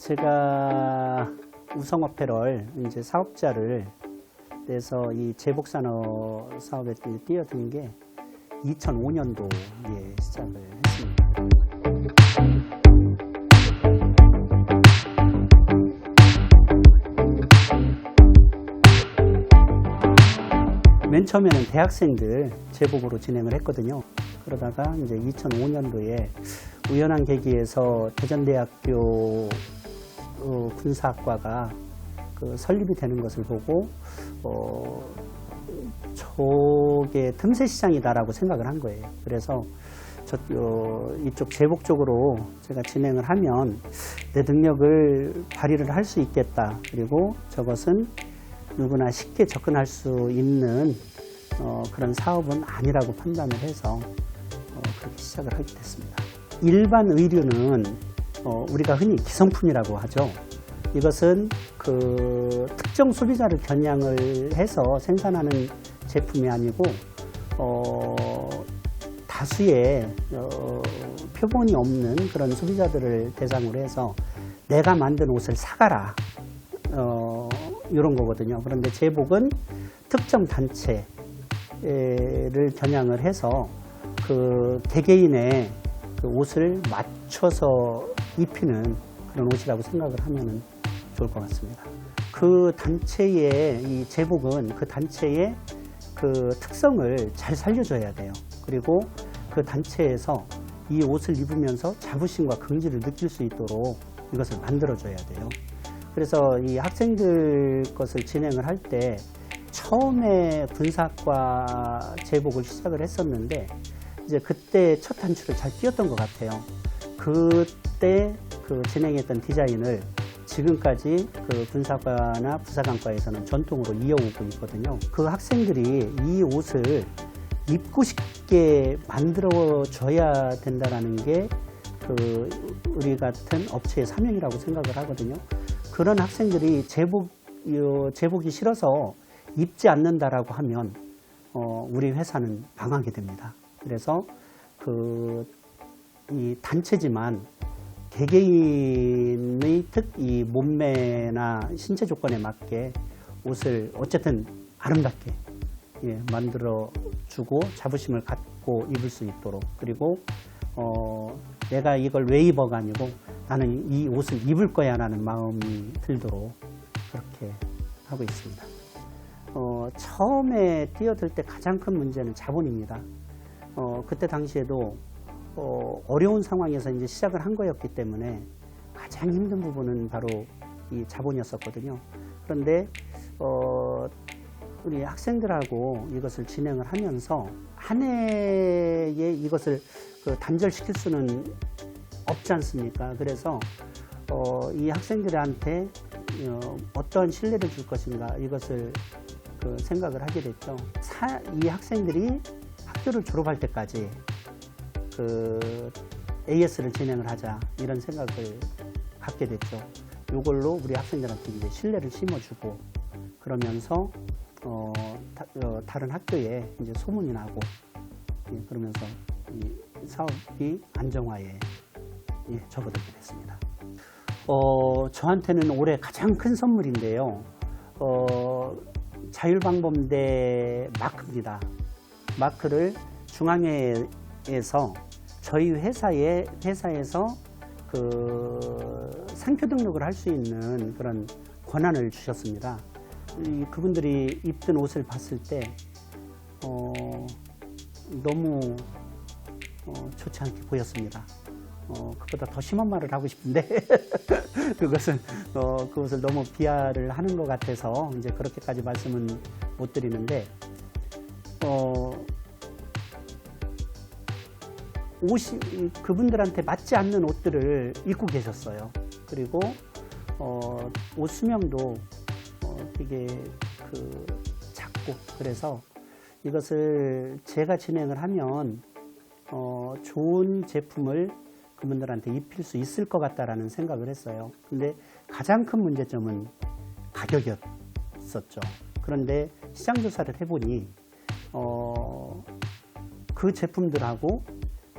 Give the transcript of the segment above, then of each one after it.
제가 우성어페럴 이제 사업자를 내서 이 제복산업 사업에 뛰어든 게 2005년도에 시작을 했습니다. 맨 처음에는 대학생들 제복으로 진행을 했거든요. 그러다가 이제 2005년도에 우연한 계기에서 대전대학교 군사학과가 설립이 되는 것을 보고 저게 틈새 시장이다라고 생각을 한 거예요. 그래서 이쪽 제복 쪽으로 제가 진행을 하면 내 능력을 발휘를 할 수 있겠다. 그리고 저것은 누구나 쉽게 접근할 수 있는 그런 사업은 아니라고 판단을 해서 그렇게 시작을 하게 됐습니다. 일반 의류는 우리가 흔히 기성품이라고 하죠. 이것은 그 특정 소비자를 겨냥을 해서 생산하는 제품이 아니고 다수의 표본이 없는 그런 소비자들을 대상으로 해서 내가 만든 옷을 사가라 이런 거거든요. 그런데 제복은 특정 단체를 겨냥을 해서 그 개개인의 그 옷을 맞춰서 입히는 그런 옷이라고 생각을 하면 좋을 것 같습니다. 그 단체의 이 제복은 그 단체의 그 특성을 잘 살려줘야 돼요. 그리고 그 단체에서 이 옷을 입으면서 자부심과 긍지를 느낄 수 있도록 이것을 만들어줘야 돼요. 그래서 이 학생들 것을 진행을 할 때 처음에 군사학과 제복을 시작을 했었는데 이제 그때 첫 단추를 잘 띄웠던 것 같아요. 그때 그 진행했던 디자인을 지금까지 그 군사과나 부사관과에서는 전통으로 이어오고 있거든요. 그 학생들이 이 옷을 입고 싶게 만들어줘야 된다는 게 그 우리 같은 업체의 사명이라고 생각을 하거든요. 그런 학생들이 제복이 싫어서 입지 않는다라고 하면 우리 회사는 망하게 됩니다. 그래서 이 단체지만 개개인의 이 몸매나 신체 조건에 맞게 옷을 어쨌든 아름답게 만들어 주고 자부심을 갖고 입을 수 있도록, 그리고 내가 이걸 왜 입어가 아니고 나는 이 옷을 입을 거야 라는 마음이 들도록 그렇게 하고 있습니다. 처음에 뛰어들 때 가장 큰 문제는 자본입니다. 그때 당시에도 어려운 상황에서 이제 시작을 한 거였기 때문에 가장 힘든 부분은 바로 이 자본이었었거든요. 그런데 우리 학생들하고 이것을 진행을 하면서 한 해에 이것을 단절시킬 수는 없지 않습니까? 그래서 이 학생들한테 어떤 신뢰를 줄 것인가 이것을 생각을 하게 됐죠. 이 학생들이 학교를 졸업할 때까지 AS를 진행을 하자 이런 생각을 갖게 됐죠. 이걸로 우리 학생들한테 이제 신뢰를 심어주고 그러면서 다른 학교에 이제 소문이 나고 그러면서 이 사업이 안정화에 접어들게 됐습니다. 저한테는 올해 가장 큰 선물인데요. 자율방범대 마크입니다. 마크를 중앙회에서 저희 회사에서 상표 등록을 할 수 있는 그런 권한을 주셨습니다. 그분들이 입던 옷을 봤을 때 너무 좋지 않게 보였습니다. 그보다 더 심한 말을 하고 싶은데 그것을 너무 비하를 하는 것 같아서 이제 그렇게까지 말씀은 못 드리는데 옷이 그분들한테 맞지 않는 옷들을 입고 계셨어요. 그리고 옷 수명도 되게 작고, 그래서 이것을 제가 진행을 하면 좋은 제품을 그분들한테 입힐 수 있을 것 같다라는 생각을 했어요. 근데 가장 큰 문제점은 가격이었었죠. 그런데 시장 조사를 해보니 그 제품들하고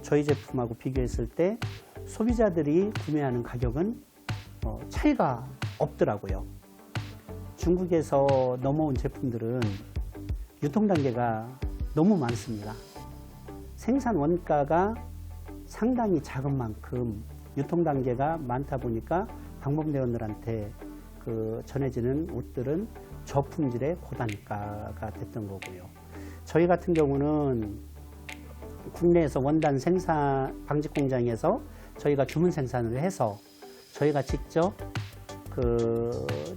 저희 제품하고 비교했을 때 소비자들이 구매하는 가격은 차이가 없더라고요. 중국에서 넘어온 제품들은 유통 단계가 너무 많습니다. 생산 원가가 상당히 작은 만큼 유통 단계가 많다 보니까 방범대원들한테 전해지는 옷들은 저품질의 고단가가 됐던 거고요. 저희 같은 경우는 국내에서 원단 생산 방직 공장에서 저희가 주문 생산을 해서 저희가 직접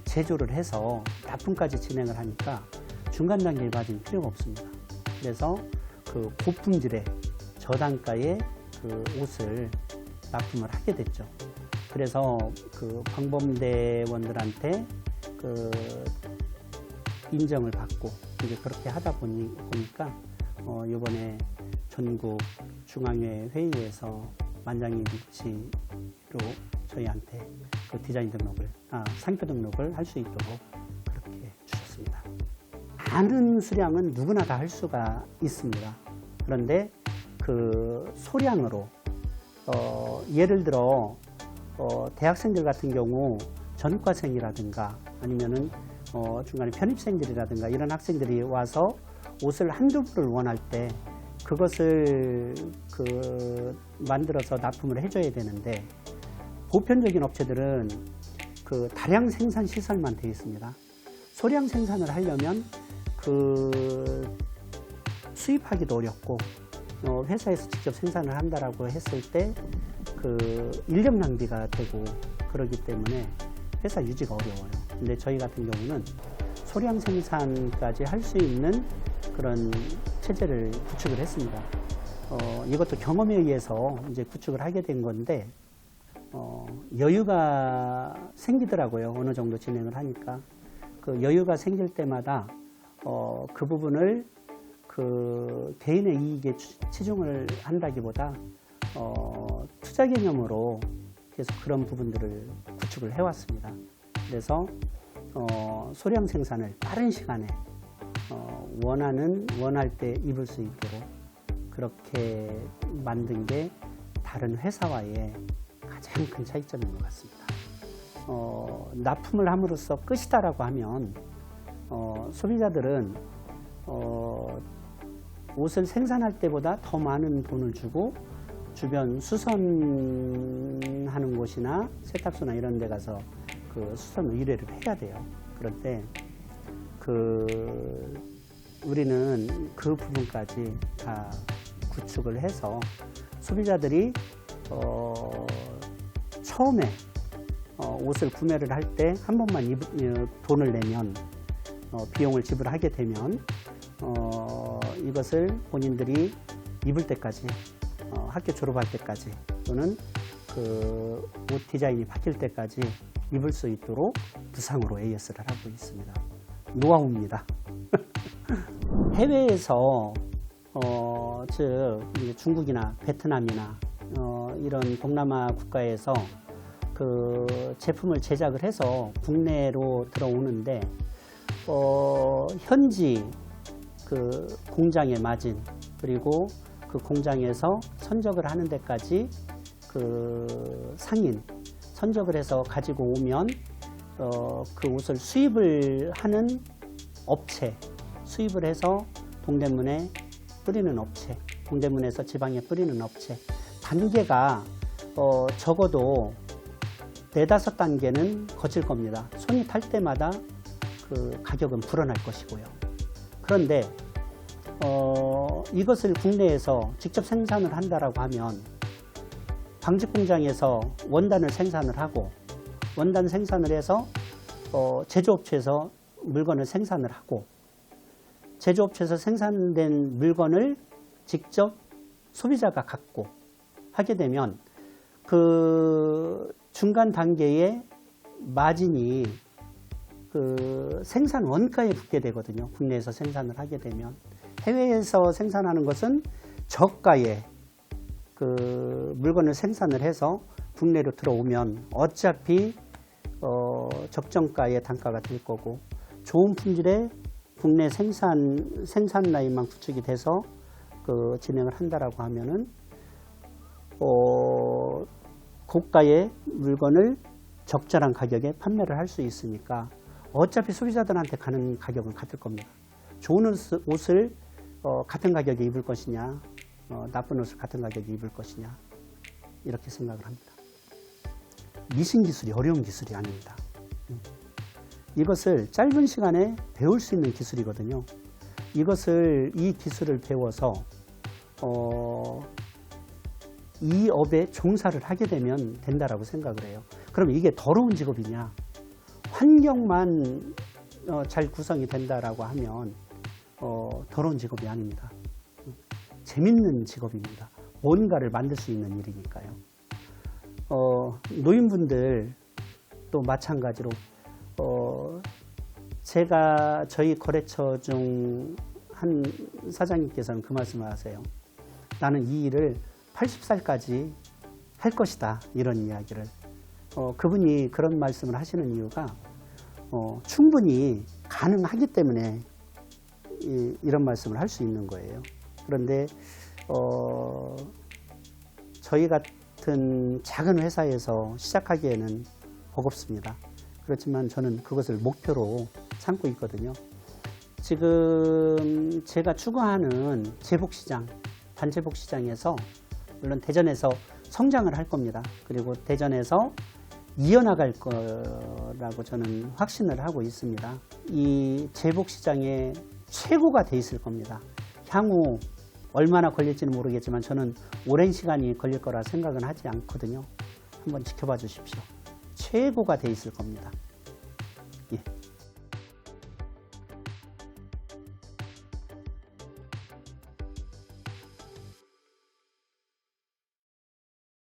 제조를 해서 납품까지 진행을 하니까 중간 단계에 빠질 필요가 없습니다. 그래서 고품질의 저단가의 옷을 납품을 하게 됐죠. 그래서 방범대원들한테 인정을 받고 이제 그렇게 하다 보니까 이번에 전국 중앙회 회의에서 만장일치로 저희한테 디자인 등록을, 상표 등록을 할 수 있도록 그렇게 주셨습니다. 많은 수량은 누구나 다 할 수가 있습니다. 그런데 소량으로 예를 들어 대학생들 같은 경우 전과생이라든가 아니면은 중간에 편입생들이라든가 이런 학생들이 와서 옷을 한두 벌을 원할 때 그것을 만들어서 납품을 해줘야 되는데 보편적인 업체들은 다량 생산 시설만 되어 있습니다. 소량 생산을 하려면 수입하기도 어렵고 회사에서 직접 생산을 한다라고 했을 때 인력 낭비가 되고 그러기 때문에 회사 유지가 어려워요. 근데 저희 같은 경우는 소량 생산까지 할 수 있는 그런 체제를 구축을 했습니다. 이것도 경험에 의해서 이제 구축을 하게 된 건데 여유가 생기더라고요. 어느 정도 진행을 하니까 여유가 생길 때마다 그 부분을 개인의 이익에 치중을 한다기보다 투자 개념으로 계속 그런 부분들을 구축을 해왔습니다. 그래서 소량 생산을 빠른 시간에 원할 때 입을 수 있도록 그렇게 만든 게 다른 회사와의 가장 큰 차이점인 것 같습니다. 납품을 함으로써 끝이다라고 하면 소비자들은 옷을 생산할 때보다 더 많은 돈을 주고 주변 수선하는 곳이나 세탁소나 이런 데 가서 수선 의뢰를 해야 돼요. 그런데 우리는 그 부분까지 다 구축을 해서 소비자들이 처음에 옷을 구매를 할 때 한 번만 돈을 내면 비용을 지불하게 되면 이것을 본인들이 입을 때까지 학교 졸업할 때까지 또는 옷 디자인이 바뀔 때까지 입을 수 있도록 무상으로 AS를 하고 있습니다. 노하우입니다. 해외에서 즉 중국이나 베트남이나 이런 동남아 국가에서 제품을 제작을 해서 국내로 들어오는데 현지 공장의 마진 그리고 공장에서 선적을 하는 데까지 상인 선적을 해서 가지고 오면 그 옷을 수입을 하는 업체, 수입을 해서 동대문에 뿌리는 업체, 동대문에서 지방에 뿌리는 업체 단계가 적어도 4-5단계는 거칠 겁니다. 손이 탈 때마다 가격은 불어날 것이고요. 그런데 이것을 국내에서 직접 생산을 한다라고 하면 방직 공장에서 원단을 생산을 하고 원단 생산을 해서 제조업체에서 물건을 생산을 하고 제조업체에서 생산된 물건을 직접 소비자가 갖고 하게 되면 중간 단계의 마진이 생산 원가에 붙게 되거든요. 국내에서 생산을 하게 되면. 해외에서 생산하는 것은 저가에 물건을 생산을 해서 국내로 들어오면 어차피 적정가의 단가가 될 거고 좋은 품질의 국내 생산 라인만 구축이 돼서 진행을 한다라고 하면은 고가의 물건을 적절한 가격에 판매를 할 수 있으니까 어차피 소비자들한테 가는 가격은 같을 겁니다. 좋은 옷을 같은 가격에 입을 것이냐, 나쁜 옷을 같은 가격에 입을 것이냐, 이렇게 생각을 합니다. 미신 기술이 어려운 기술이 아닙니다. 이것을 짧은 시간에 배울 수 있는 기술이거든요. 이 기술을 배워서 이 업에 종사를 하게 되면 된다라고 생각을 해요. 그럼 이게 더러운 직업이냐? 환경만 잘 구성이 된다라고 하면 더러운 직업이 아닙니다. 재밌는 직업입니다. 뭔가를 만들 수 있는 일이니까요. 노인분들도 마찬가지로 제가 저희 거래처 중 한 사장님께서는 그 말씀을 하세요. 나는 이 일을 80살까지 할 것이다, 이런 이야기를. 그분이 그런 말씀을 하시는 이유가 충분히 가능하기 때문에 이런 말씀을 할 수 있는 거예요. 그런데 저희 같은 작은 회사에서 시작하기에는 버겁습니다. 그렇지만 저는 그것을 목표로 삼고 있거든요. 지금 제가 추구하는 제복시장, 반제복시장에서 물론 대전에서 성장을 할 겁니다. 그리고 대전에서 이어나갈 거라고 저는 확신을 하고 있습니다. 이 제복시장의 최고가 돼 있을 겁니다. 향후 얼마나 걸릴지는 모르겠지만 저는 오랜 시간이 걸릴 거라 생각은 하지 않거든요. 한번 지켜봐 주십시오. 최고가 돼 있을 겁니다.